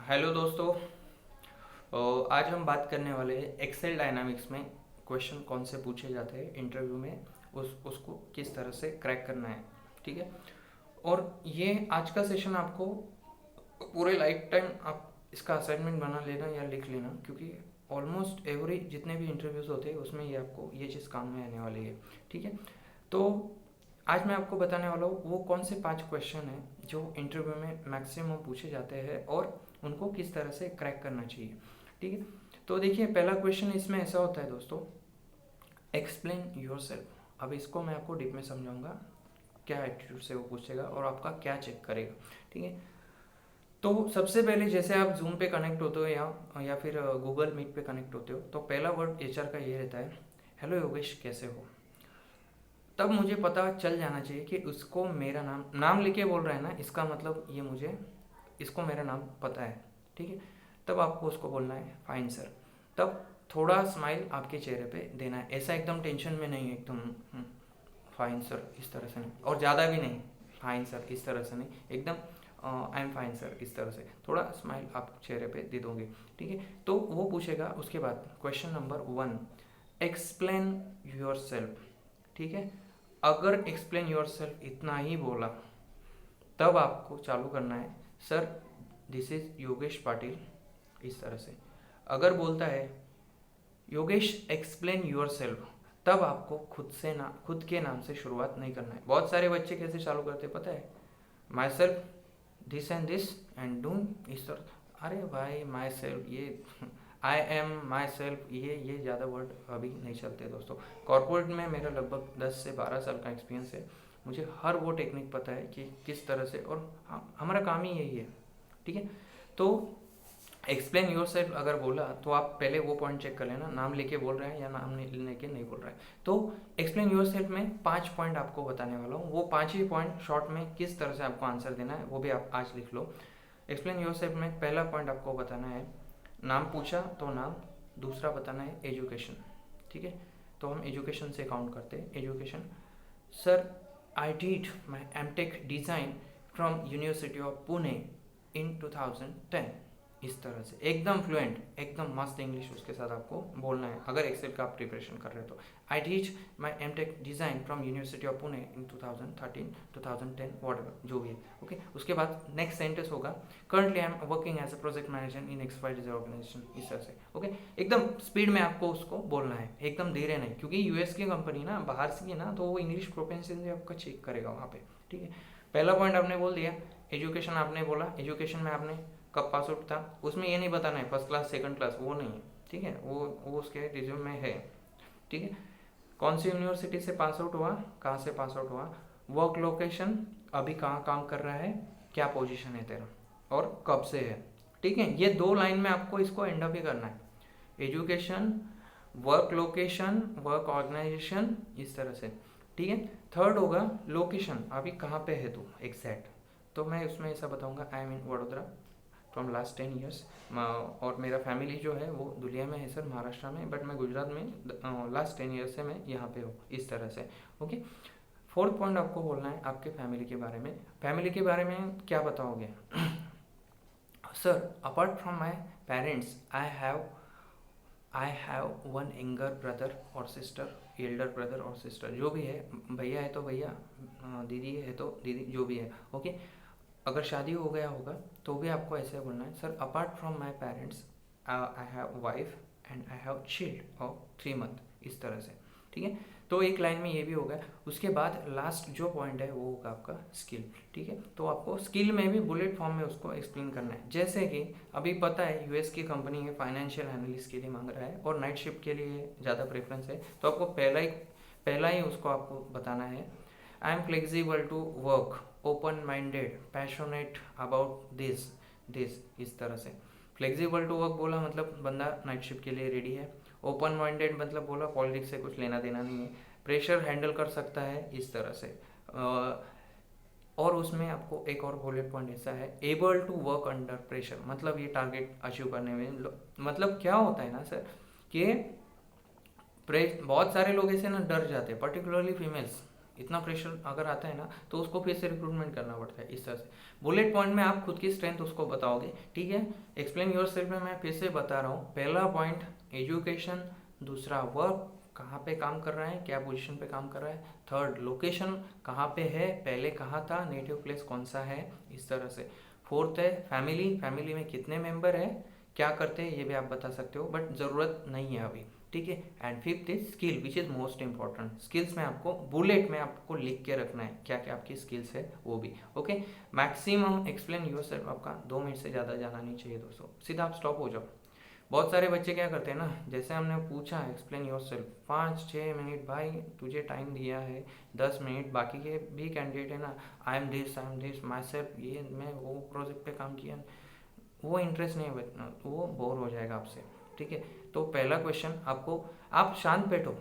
Hello दोस्तों। आज हम बात करने वाले हैं एक्सेल डायनामिक्स में क्वेश्चन कौन से पूछे जाते हैं इंटरव्यू में, उसको किस तरह से क्रैक करना है। ठीक है। और ये आज का सेशन आपको पूरे लाइफ टाइम आप इसका असाइनमेंट बना लेना या लिख लेना, क्योंकि ऑलमोस्ट एवरी जितने भी इंटरव्यूज़ होते हैं उसमें ये आपको ये चीज़ काम में आने वाली है। ठीक है। तो आज मैं आपको बताने वाला हूँ वो कौन से 5 क्वेश्चन हैं जो इंटरव्यू में मैक्सिमम पूछे जाते हैं और उनको किस तरह से क्रैक करना चाहिए। ठीक है। तो देखिए, पहला क्वेश्चन इसमें ऐसा होता है दोस्तों, एक्सप्लेन योर सेल्फ। अब इसको मैं आपको डीप में समझाऊंगा क्या एटीट्यूड से वो पूछेगा और आपका क्या चेक करेगा। ठीक है। तो सबसे पहले जैसे आप जूम पे कनेक्ट होते हो या फिर गूगल मीट पे कनेक्ट होते हो, तो पहला वर्ड एचआर का ये रहता है, हेलो योगेश कैसे हो। तब मुझे पता चल जाना चाहिए कि उसको मेरा नाम लेके बोल रहा है ना, इसका मतलब ये मुझे इसको मेरा नाम पता है। ठीक है। तब आपको उसको बोलना है फाइन सर। तब थोड़ा स्माइल आपके चेहरे पे देना है, ऐसा एकदम टेंशन में नहीं, एकदम फाइन सर इस तरह से नहीं, और ज़्यादा भी नहीं फाइन सर इस तरह से नहीं, एकदम आई एम फाइन सर इस तरह से थोड़ा स्माइल आप चेहरे पे दे दोगे। ठीक है। तो वो पूछेगा। उसके बाद question number 1, explain your self. ठीक है। अगर एक्सप्लेन योर सेल्फ इतना ही बोला, तब आपको चालू करना है, sir this is Yogesh Patil इस तरह से। अगर बोलता है योगेश एक्सप्लेन योर सेल्फ, तब आपको खुद के नाम से शुरुआत नहीं करना है। बहुत सारे बच्चे कैसे चालू करते पता है, my self this and this and do इस तरह। अरे भाई माई सेल्फ, ये आई एम माई सेल्फ, ये ज़्यादा वर्ड अभी नहीं चलते दोस्तों। कॉर्पोरेट में मेरा लगभग 10 से 12 साल का एक्सपीरियंस है, मुझे हर वो टेक्निक पता है कि किस तरह से, और हमारा काम ही यही है। ठीक है। तो एक्सप्लेन योर सेल्फ अगर बोला तो आप पहले वो पॉइंट चेक कर लेना, नाम लेके बोल रहे हैं या नाम लेके नहीं बोल रहे हैं। तो एक्सप्लेन योर सेल्फ में 5 पॉइंट आपको बताने वाला हूँ, वो 5 ही पॉइंट शॉर्ट में किस तरह से आपको आंसर देना है वो भी आप आज लिख लो। एक्सप्लेन योर सेल्फ में पहला पॉइंट आपको बताना है, नाम पूछा तो नाम, दूसरा बताना है एजुकेशन। ठीक है। तो हम एजुकेशन से काउंट करते हैं। Education, sir I did my MTech design from university of Pune in 2010 इस तरह से एकदम फ्लुएंट, एकदम मस्त इंग्लिश उसके साथ आपको बोलना है अगर एक्सेल का आप प्रिपरेशन कर रहे हो तो। I teach my MTech design from university of Pune in 2013 2010 whatever जो भी है। ओके। उसके बाद नेक्स्ट सेंटेंस होगा, currently I am working as a project manager in XYZ organisation इस तरह से। ओके। एकदम स्पीड में आपको उसको बोलना है, एकदम धीरे नहीं, क्योंकि यूएस की कंपनी ना, बाहर से ना, तो वो इंग्लिश प्रोफेंसी आपका चेक करेगा वहाँ पे। ठीक है। पहला पॉइंट आपने बोल दिया। एजुकेशन आपने बोला, एजुकेशन में आपने कब पास आउट था, उसमें ये नहीं बताना है फर्स्ट क्लास सेकंड क्लास, वो नहीं है। ठीक है। वो उसके रिज्यूम में है। ठीक है। कौन सी यूनिवर्सिटी से पास आउट हुआ, कहाँ से पास आउट हुआ, वर्क लोकेशन अभी कहाँ काम कर रहा है, क्या पोजीशन है तेरा और कब से है। ठीक है। ये 2 लाइन में आपको इसको एंड अप ही करना है, education, work location, work organisation इस तरह से। ठीक है। थर्ड होगा लोकेशन, अभी कहाँ पे है तू एग्जैक्ट, तो मैं उसमें ऐसा बताऊंगा, I am in Vadodara from last 10 years, और मेरा फैमिली जो है वो दुलिया में है सर, महाराष्ट्र में, बट मैं गुजरात में लास्ट 10 ईयर्स से मैं यहाँ पे हूँ इस तरह से। ओके। फोर्थ पॉइंट आपको बोलना है आपके फैमिली के बारे में। फैमिली के बारे में क्या बताओगे, sir apart from my parents I have one younger brother और सिस्टर, एल्डर ब्रदर और सिस्टर जो भी है, भैया है तो भैया, दीदी है तो दीदी, जो भी है। ओके। अगर शादी हो गया होगा तो भी आपको ऐसे बोलना है, sir apart from my parents I have wife and I have chilled of 3 month इस तरह से। ठीक है। तो एक लाइन में ये भी होगा। उसके बाद लास्ट जो पॉइंट है वो होगा आपका स्किल। ठीक है। तो आपको स्किल में भी बुलेट फॉर्म में उसको एक्सप्लेन करना है, जैसे कि अभी पता है यूएस की कंपनी है, फाइनेंशियल एनालिस्ट के लिए मांग रहा है और नाइट शिफ्ट के लिए ज़्यादा प्रेफरेंस है, तो आपको पहला ही उसको आपको बताना है, I am flexible to work, open minded, passionate about this इस तरह से। फ्लेक्सिबल टू वर्क बोला मतलब बंदा नाइट शिफ्ट के लिए रेडी है, ओपन माइंडेड मतलब बोला पॉलिटिक्स से कुछ लेना देना नहीं है, प्रेशर हैंडल कर सकता है इस तरह से। और उसमें आपको एक और बुलेट पॉइंट ऐसा है, able to work under pressure, मतलब ये टारगेट अचीव करने में मतलब क्या होता है ना सर कि बहुत सारे लोग ऐसे ना डर जाते हैं, पर्टिकुलरली फीमेल्स इतना प्रेशर अगर आता है ना तो उसको फिर से रिक्रूटमेंट करना पड़ता है। इस तरह से बुलेट पॉइंट में आप खुद की स्ट्रेंथ उसको बताओगे, ठीक है। एक्सप्लेन योर सेल्फ में मैं फिर से बता रहा हूँ, पहला पॉइंट एजुकेशन, दूसरा वर्क, कहाँ पे काम कर रहा है, क्या पोजीशन पे काम कर रहा है, थर्ड लोकेशन कहाँ पे है, पहले कहाँ था, नेटिव प्लेस कौन सा है, इस तरह से। फोर्थ है फैमिली, फैमिली में कितने मेंबर है, क्या करते हैं, ये भी आप बता सकते हो बट ज़रूरत नहीं है अभी, ठीक है। And fifth is skill which is most important. Skills में आपको बुलेट में आपको लिख के रखना है क्या क्या आपकी स्किल्स है वो भी, ओके। मैक्सिमम एक्सप्लेन योरसेल्फ आपका 2 मिनट से ज़्यादा जाना नहीं चाहिए दोस्तों, सीधा आप स्टॉप हो जाओ। बहुत सारे बच्चे क्या करते हैं ना, जैसे हमने पूछा एक्सप्लेन योरसेल्फ 5-6 मिनट, भाई तुझे टाइम दिया है 10 मिनट, बाकी के भी कैंडिडेट है ना, I am this my self, ये मैं वो प्रोजेक्ट पे काम किया, वो इंटरेस्ट नहीं है, वो बोर हो जाएगा आपसे, ठीक है। तो पहला क्वेश्चन आपको, आप शांत बैठो,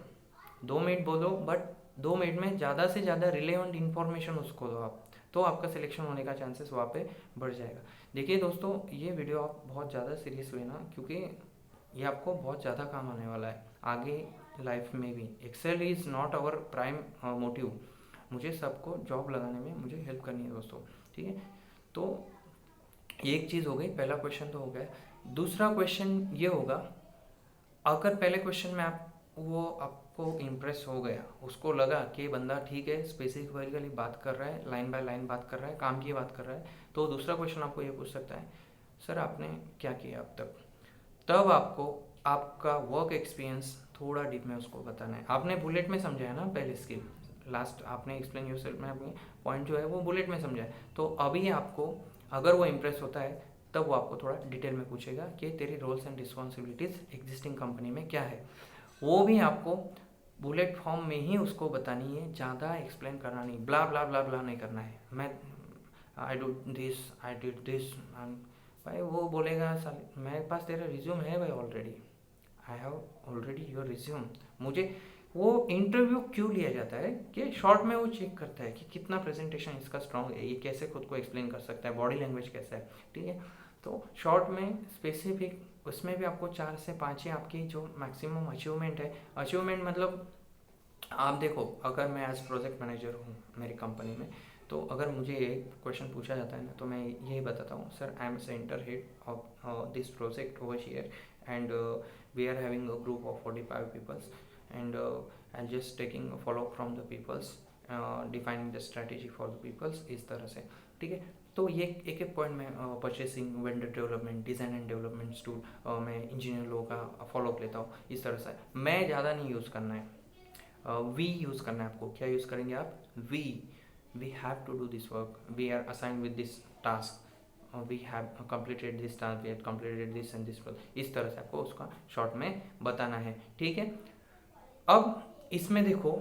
2 मिनट बोलो बट 2 मिनट में ज़्यादा से ज़्यादा रिलेवेंट इन्फॉर्मेशन उसको दो आप, तो आपका सिलेक्शन होने का चांसेस वहाँ पे बढ़ जाएगा। देखिए दोस्तों, ये वीडियो आप बहुत ज़्यादा सीरियस लेना, क्योंकि ये आपको बहुत ज़्यादा काम आने वाला है आगे लाइफ में भी। Excel is not our prime motive, मुझे सबको जॉब लगाने में मुझे हेल्प करनी है दोस्तों, ठीक है। तो एक चीज़ हो गई, पहला क्वेश्चन तो हो गया। दूसरा क्वेश्चन ये होगा, अगर पहले क्वेश्चन में आपको इम्प्रेस हो गया, उसको लगा कि बंदा ठीक है, स्पेसिफिकली बात कर रहा है, लाइन बाय लाइन बात कर रहा है, काम की बात कर रहा है, तो दूसरा क्वेश्चन आपको ये पूछ सकता है, सर आपने क्या किया अब तक। तब आपको आपका वर्क एक्सपीरियंस थोड़ा डीप में उसको बताना है। आपने बुलेट में समझा है ना पहले स्किल, लास्ट आपने एक्सप्लेन योरसेल्फ में अपनी पॉइंट जो है वो बुलेट में समझा है, तो अभी आपको अगर वो इम्प्रेस होता है तब वो आपको थोड़ा डिटेल में पूछेगा कि तेरी roles and responsibilities existing company में क्या है, वो भी आपको बुलेट फॉर्म में ही उसको बतानी है, ज़्यादा एक्सप्लेन करना नहीं, ब्ला ब्ला ब्ला ब्ला नहीं करना है। मैं I do this, I did this, भाई वो बोलेगा साले मेरे पास तेरा रिज्यूम है भाई already, I have already your resume. मुझे वो इंटरव्यू क्यों लिया जाता है कि शॉर्ट में वो चेक करता है कि कितना प्रेजेंटेशन इसका स्ट्रांग है, ये कैसे खुद को एक्सप्लेन कर सकता है, बॉडी लैंग्वेज कैसा है, ठीक है। तो शॉर्ट में स्पेसिफिक, उसमें भी आपको 4 से 5 ही आपकी जो मैक्सिमम अचीवमेंट है, अचीवमेंट मतलब आप देखो, अगर मैं एज प्रोजेक्ट मैनेजर हूँ मेरी कंपनी में, तो अगर मुझे एक क्वेश्चन पूछा जाता है ना, तो मैं यही बताता हूँ, sir I am centre head of this project over here and we are having a group of 45 peoples and I am just taking follow from the peoples, defining the strategy for the peoples, इस तरह से, ठीक है। तो ये एक एक point में purchasing, vendor development, design and development tool, मैं इंजीनियर लोगों का फॉलोअप लेता हूँ, इस तरह से। मैं ज़्यादा नहीं यूज़ करना है, वी यूज़ करना है आपको। क्या यूज़ करेंगे आप, we have to do this work, we are assigned with this task, we have completed this task, we have completed this and this work, इस तरह से आपको उसका शॉर्ट में बताना है, ठीक है। अब इसमें देखो,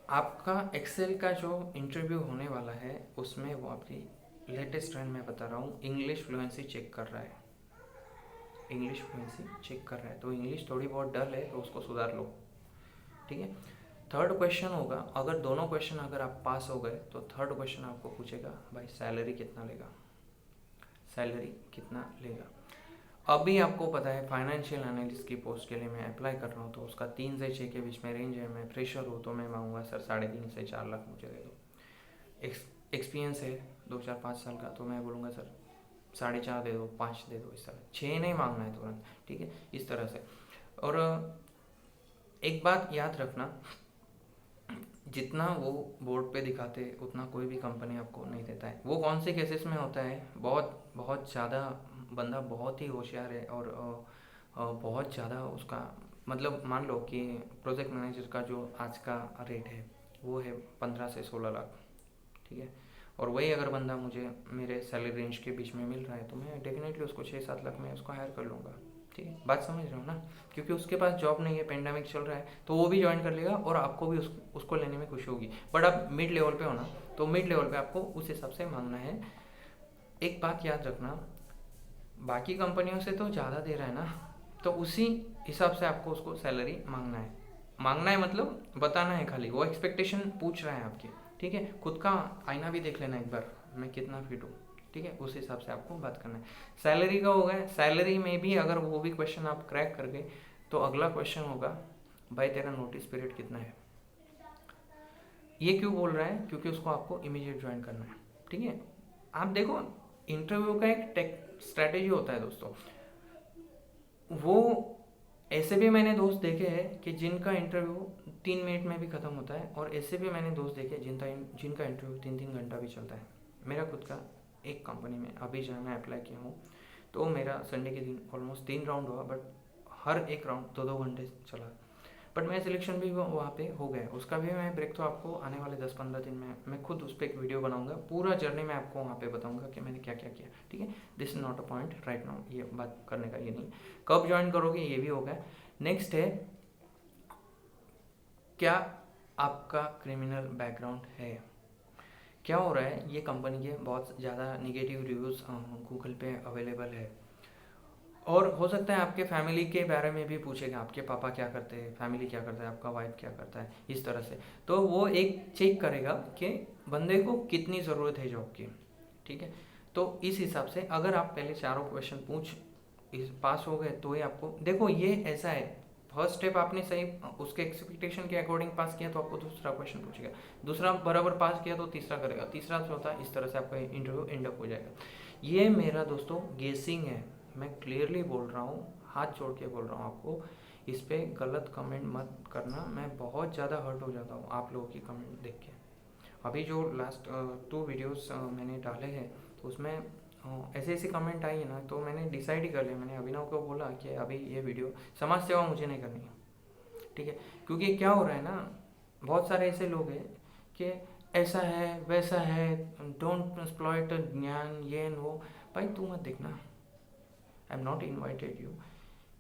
आपका एक्सेल का जो इंटरव्यू होने वाला है उसमें वो आपकी लेटेस्ट ट्रेंड में बता रहा हूँ, इंग्लिश फ्लुएंसी चेक कर रहा है, इंग्लिश फ्लुएंसी चेक कर रहा है, तो इंग्लिश थोड़ी बहुत डल है तो उसको सुधार लो, ठीक है। थर्ड क्वेश्चन होगा, अगर दोनों क्वेश्चन अगर आप पास हो गए तो थर्ड क्वेश्चन आपको पूछेगा, भाई सैलरी कितना लेगा, सैलरी कितना लेगा। अभी आपको पता है फाइनेंशियल एनालिस्ट की पोस्ट के लिए मैं अप्लाई कर रहा हूँ, तो उसका 3 से 6 के बीच में रेंज है। मैं फ्रेशर हूँ तो मैं मांगूंगा सर 3.5 से 4 लाख मुझे दे दो। एक्सपीरियंस है 2-4-5 साल का, तो मैं बोलूँगा सर 4.5 दे दो, 5 दे दो, इस तरह 6 नहीं मांगना है तुरंत, ठीक है, इस तरह से। और एक बात याद रखना, जितना वो बोर्ड पे दिखाते उतना कोई भी कंपनी आपको नहीं देता है। वो कौन से केसेस में होता है, बहुत बहुत ज़्यादा बंदा बहुत ही होशियार है और बहुत ज़्यादा उसका मतलब, मान लो कि प्रोजेक्ट मैनेजर का जो आज का रेट है वो है 15 से 16 लाख, ठीक है। और वही अगर बंदा मुझे मेरे सैलरी रेंज के बीच में मिल रहा है तो मैं डेफिनेटली उसको 6-7 लाख में उसको हायर कर लूँगा, ठीक है। बात समझ रहे हो ना, क्योंकि उसके पास जॉब नहीं है, पेंडेमिक चल रहा है, तो वो भी ज्वाइन कर लेगा और आपको भी उसको लेने में खुशी होगी। बट आप मिड लेवल पे हो ना, तो मिड लेवल पे आपको उस हिसाब से मांगना है। एक बात याद रखना, बाकी कंपनियों से तो ज़्यादा दे रहा है ना, तो उसी हिसाब से आपको उसको सैलरी मांगना है मतलब बताना है, खाली वो एक्सपेक्टेशन पूछ रहा है आपकी, ठीक है। खुद का आईना भी देख लेना एक बार, मैं कितना फिट हूँ, ठीक है, उस हिसाब से आपको बात करना है। सैलरी का होगा, सैलरी में भी अगर वो भी क्वेश्चन आप क्रैक कर गए तो अगला क्वेश्चन होगा, भाई तेरा नोटिस पीरियड कितना है। ये क्यों बोल रहा है? क्योंकि उसको आपको इमीडिएट ज्वाइन करना है, ठीक है। आप देखो, इंटरव्यू का एक टेक स्ट्रैटेजी होता है दोस्तों। वो ऐसे भी मैंने दोस्त देखे हैं कि जिनका इंटरव्यू 3 मिनट में भी ख़त्म होता है, और ऐसे भी मैंने दोस्त देखे जिनका इंटरव्यू 3-3 घंटा भी चलता है। मेरा खुद का एक कंपनी में अभी जहाँ मैं अप्लाई किया हूँ, तो मेरा संडे के दिन ऑलमोस्ट 3 राउंड हुआ, बट हर एक राउंड 2-2 घंटे चला। बट मेरा सिलेक्शन भी वहाँ पे हो गया। उसका भी मैं ब्रेक तो आपको आने वाले 10-15 दिन में मैं खुद उस पर एक वीडियो बनाऊंगा, पूरा जर्नी मैं आपको वहाँ पे बताऊंगा कि मैंने क्या क्या किया, ठीक है। This is not a point right now, ये बात करने का ये नहीं। कब ज्वाइन करोगे ये भी होगा। नेक्स्ट है, क्या आपका क्रिमिनल बैकग्राउंड है? क्या हो रहा है, ये कंपनी के बहुत ज़्यादा निगेटिव रिव्यूज़ गूगल पे अवेलेबल है, और हो सकता है आपके फैमिली के बारे में भी पूछेगा, आपके पापा क्या करते हैं, फैमिली क्या करता है, आपका वाइफ क्या करता है, इस तरह से। तो वो एक चेक करेगा कि बंदे को कितनी ज़रूरत है जॉब की, ठीक है। तो इस हिसाब से अगर आप पहले चारों क्वेश्चन पूछ इस पास हो गए तो ही आपको, देखो ये ऐसा है, फर्स्ट स्टेप आपने सही उसके एक्सपेक्टेशन के अकॉर्डिंग पास किया तो आपको दूसरा क्वेश्चन पूछेगा, दूसरा बराबर पास किया तो तीसरा करेगा, तीसरा चौथा, इस तरह से आपका इंटरव्यू एंड अप हो जाएगा। ये मेरा दोस्तों गेसिंग है, मैं क्लियरली बोल रहा हूँ, हाथ जोड़ के बोल रहा हूँ आपको। इस पर गलत कमेंट मत करना, मैं बहुत ज़्यादा हर्ट हो जाता हूँ आप लोगों की कमेंट देख के। अभी जो लास्ट 2 वीडियोस मैंने डाले हैं, तो उसमें ऐसे ऐसे कमेंट आई है ना, तो मैंने डिसाइड ही कर लिया, मैंने अभिनव को बोला कि अभी ये वीडियो समाज सेवा मुझे नहीं करनी है, ठीक है। क्योंकि क्या हो रहा है ना, बहुत सारे ऐसे लोग हैं कि ऐसा है वैसा है, डोंट एक्सप्लॉइट ज्ञान, ये एंड वो। भाई तू मत देखना, I am not invited you.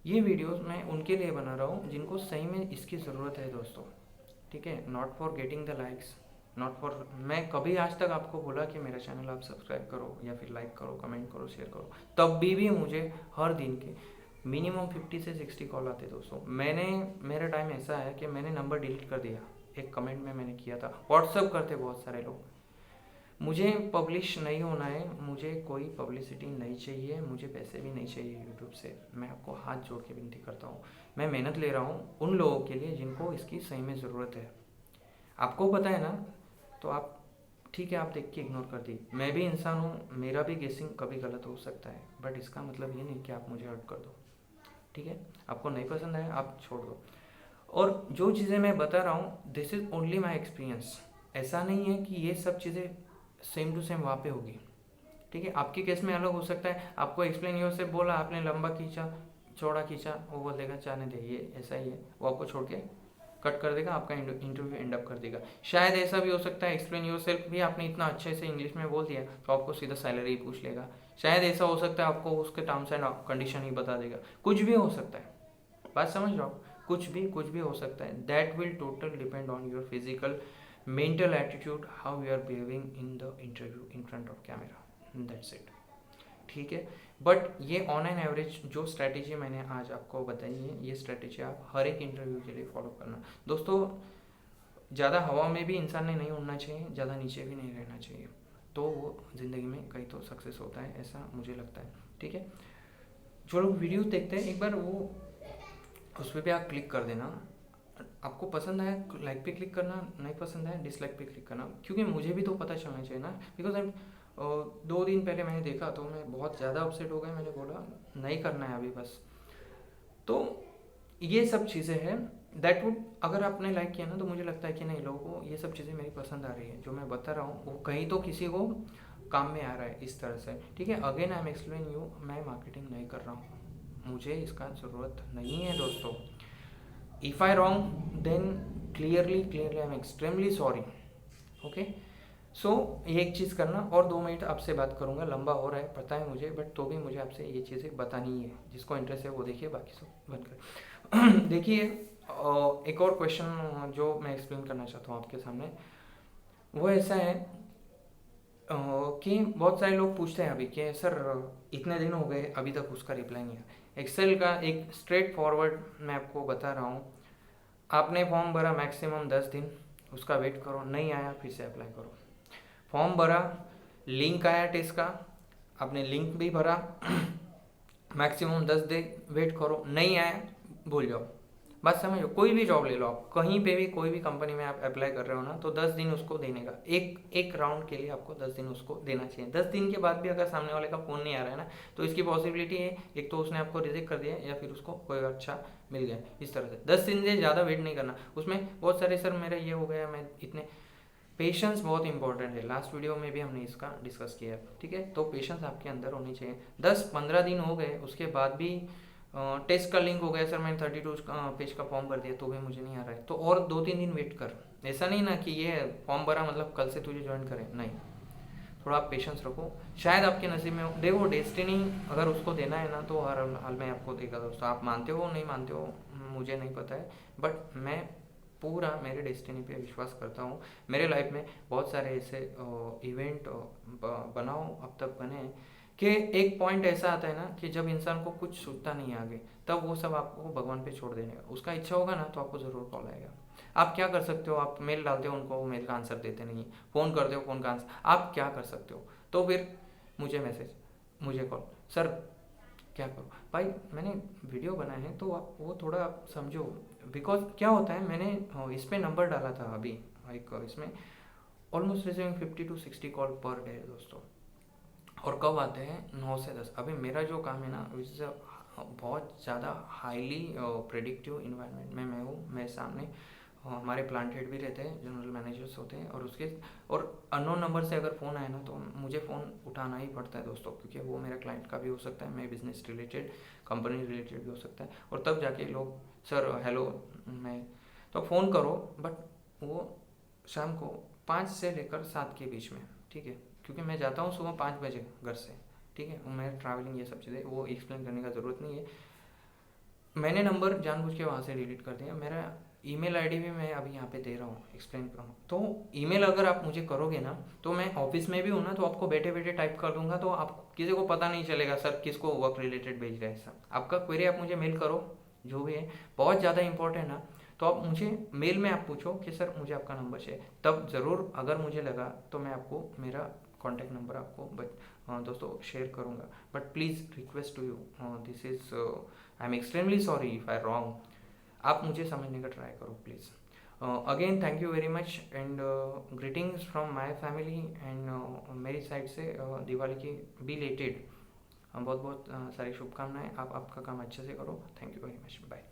ये वीडियोस मैं उनके लिए बना रहा हूँ जिनको सही में इसकी ज़रूरत है दोस्तों, ठीक है। Not for getting the likes, not for, मैं कभी आज तक आपको बोला कि मेरा चैनल आप सब्सक्राइब करो या फिर लाइक करो, कमेंट करो, शेयर करो, तब भी मुझे हर दिन के मिनिमम 50 से 60 कॉल आते दोस्तों। मेरा टाइम ऐसा है कि मैंने नंबर डिलीट कर दिया, एक कमेंट में मैंने किया था। व्हाट्सअप करते बहुत सारे लोग, मुझे पब्लिश नहीं होना है, मुझे कोई पब्लिसिटी नहीं चाहिए, मुझे पैसे भी नहीं चाहिए यूट्यूब से। मैं आपको हाथ जोड़ के विनती करता हूँ, मैं मेहनत ले रहा हूँ उन लोगों के लिए जिनको इसकी सही में ज़रूरत है। आपको पता है ना, तो आप ठीक है, आप देख के इग्नोर कर दी। मैं भी इंसान हूँ, मेरा भी गेसिंग कभी गलत हो सकता है, बट इसका मतलब ये नहीं कि आप मुझे हर्ट कर दो, ठीक है। आपको नहीं पसंद आया आप छोड़ दो। और जो चीज़ें मैं बता रहा हूँ, this is only my experience. ऐसा नहीं है कि ये सब चीज़ें सेम टू सेम वहाँ पे होगी, ठीक है। आपके केस में अलग हो सकता है, आपको एक्सप्लेन योर से बोला, आपने लंबा खींचा चौड़ा खींचा, वो बोल देगा चाहने दे, ये ऐसा ही है, वो आपको छोड़ के कट कर देगा, आपका इंटरव्यू एंड अप कर देगा। शायद ऐसा भी हो सकता है, एक्सप्लेन योर सेल्फ भी आपने इतना अच्छे से इंग्लिश में बोल दिया तो आपको सीधा सैलरी पूछ लेगा। शायद ऐसा हो सकता है आपको उसके टर्म्स एंड कंडीशन ही बता देगा, कुछ भी हो सकता है, बात समझ रहा हो, कुछ भी हो सकता है। That will total depend on your physical mental attitude, how you are behaving in the interview in front of camera, that's it, ठीक है। बट ये ऑन एन एवरेज जो स्ट्रैटेजी मैंने आज आपको बताई है, ये स्ट्रैटेजी आप हर एक इंटरव्यू के लिए फॉलो करना दोस्तों। ज़्यादा हवा में भी इंसान ने नहीं उड़ना चाहिए, ज़्यादा नीचे भी नहीं रहना चाहिए, तो वो ज़िंदगी में कहीं तो सक्सेस होता है, ऐसा मुझे लगता है, ठीक है। जो लोग वीडियो देखते हैं एक बार वो उस पर भी आप क्लिक कर देना, आपको पसंद आया लाइक पे क्लिक करना, नहीं पसंद आया डिसलाइक पे क्लिक करना, क्योंकि मुझे भी तो पता चलना चाहिए ना। बिकॉज आई 2 दिन पहले मैंने देखा तो मैं बहुत ज़्यादा अपसेट हो गया, मैंने बोला नहीं करना है अभी बस। तो ये सब चीज़ें हैं दैट वुड, अगर आपने लाइक किया ना तो मुझे लगता है कि नहीं, लोगों को ये सब चीज़ें मेरी पसंद आ रही है, जो मैं बता रहा हूँ वो कहीं तो किसी को काम में आ रहा है, इस तरह से, ठीक है। Again I am explain you, मैं मार्केटिंग नहीं कर रहा हूँ, मुझे इसका ज़रूरत नहीं है दोस्तों। If I wrong, then clearly I'm extremely sorry. Okay? सो ये एक चीज़ करना, और 2 मिनट आपसे बात करूँगा, लंबा हो रहा है पता है मुझे, बट तो भी मुझे आपसे ये चीज़ें बतानी है। जिसको इंटरेस्ट है वो देखिए, बाकी सब बंद कर देखिए। एक और क्वेश्चन जो मैं एक्सप्लेन करना चाहता हूँ आपके सामने, वो ऐसा है कि बहुत सारे लोग पूछते हैं अभी कि सर इतने दिन हो गए अभी तक उसका रिप्लाई नहीं आया। एक्सेल का एक स्ट्रेट फॉरवर्ड मैं आपको बता रहा हूँ, आपने फॉर्म भरा मैक्सिमम 10 दिन, उसका वेट करो, नहीं आया फिर से अप्लाई करो। फॉर्म भरा, लिंक आया टेस्ट का, आपने लिंक भी भरा मैक्सिमम 10 दिन वेट करो, नहीं आया भूल जाओ, बात समझो, कोई भी जॉब ले लो आप, कहीं पे भी कोई भी कंपनी में आप अप्लाई कर रहे हो ना, तो 10 दिन उसको देने का, एक एक राउंड के लिए आपको 10 दिन उसको देना चाहिए। 10 दिन के बाद भी अगर सामने वाले का फ़ोन नहीं आ रहा है ना, तो इसकी पॉसिबिलिटी है एक तो उसने आपको रिजेक्ट कर दिया या फिर उसको कोई अच्छा मिल गया। इस तरह से 10 दिन से ज़्यादा वेट नहीं करना। उसमें बहुत सारे सर मेरा ये हो गया, मैं इतने, पेशेंस बहुत इंपॉर्टेंट है, लास्ट वीडियो में भी हमने इसका डिस्कस किया है, ठीक है। तो पेशेंस आपके अंदर होनी चाहिए। 10-15 दिन हो गए, उसके बाद भी टेस्ट का लिंक हो गया, सर मैंने 32 पेज का फॉर्म भर दिया तो भी मुझे नहीं आ रहा है, तो और 2-3 दिन वेट कर। ऐसा नहीं ना कि ये फॉर्म भरा मतलब कल से तुझे ज्वाइन करें, नहीं, थोड़ा आप पेशेंस रखो, शायद आपके नसीब में हो। देखो डेस्टिनी अगर उसको देना है ना, तो हर हाल में आपको देगा दोस्तों। आप मानते हो नहीं मानते हो मुझे नहीं पता है, बट मैं पूरा मेरे डेस्टिनी पे विश्वास करता हूँ। मेरे लाइफ में बहुत सारे ऐसे इवेंट बनाओ अब तक बने कि एक पॉइंट ऐसा आता है ना कि जब इंसान को कुछ सूझता नहीं है आगे, तब वो सब आपको भगवान पे छोड़ देने का, उसका इच्छा होगा ना तो आपको ज़रूर कॉल आएगा। आप क्या कर सकते हो, आप मेल डालते हो उनको, वो मेल का आंसर देते नहीं, फ़ोन करते हो फ़ोन का आंसर, आप क्या कर सकते हो? तो फिर मुझे मैसेज, मुझे कॉल, सर क्या करूँ भाई, मैंने वीडियो बनाए हैं तो आप वो थोड़ा आप समझो। बिकॉज क्या होता है, मैंने इस पे नंबर डाला था अभी एक इसमें, almost receiving 50 to 60 call per day दोस्तों, और कब आते हैं 9 से 10। अभी मेरा जो काम है ना, इस बहुत ज़्यादा हाईली प्रेडिक्टिव इन्वायरमेंट में मैं हूँ। मेरे सामने हमारे प्लांट हेड भी रहते हैं, जनरल मैनेजर्स होते हैं, और उसके और अननोन नंबर से अगर फ़ोन आए ना तो मुझे फ़ोन उठाना ही पड़ता है दोस्तों, क्योंकि वो मेरा क्लाइंट का भी हो सकता है, मैं बिजनेस रिलेटेड, कंपनी रिलेटेड भी हो सकता है। और तब जाके लोग, सर हेलो, मैं, तो फ़ोन करो, बट वो शाम को 5 से लेकर 7 के बीच में, ठीक है, क्योंकि मैं जाता हूँ सुबह 5 बजे घर से, ठीक है। मैं ट्रैवलिंग ये सब चीज़ें वो एक्सप्लेन करने का ज़रूरत नहीं है। मैंने नंबर जानबूझ के वहाँ से डिलीट कर दिया। मेरा ईमेल आईडी भी मैं अभी यहाँ पे दे रहा हूँ, एक्सप्लेन कर रहा हूँ। तो ईमेल अगर आप मुझे करोगे ना, तो मैं ऑफिस में भी हूँ ना, तो आपको बैठे बैठे टाइप कर दूंगा, तो आप किसी को पता नहीं चलेगा सर किसको वर्क रिलेटेड भेज रहे हैं। सर आपका क्वेरी आप मुझे मेल करो, जो भी है बहुत ज़्यादा इंपॉर्टेंट है, तो आप मुझे मेल में आप पूछो कि सर मुझे आपका नंबर चाहिए, तब ज़रूर अगर मुझे लगा तो मैं आपको मेरा कॉन्टैक्ट नंबर आपको दोस्तों शेयर करूँगा। But please request to you, this is, I am extremely sorry if I wrong, आप मुझे समझने का ट्राई करो please. Again thank you very much and greetings from my family and मेरी साइड से दिवाली की बिलेटेड बहुत बहुत सारी शुभकामनाएं। आप आपका काम अच्छे से करो। Thank you very much, bye.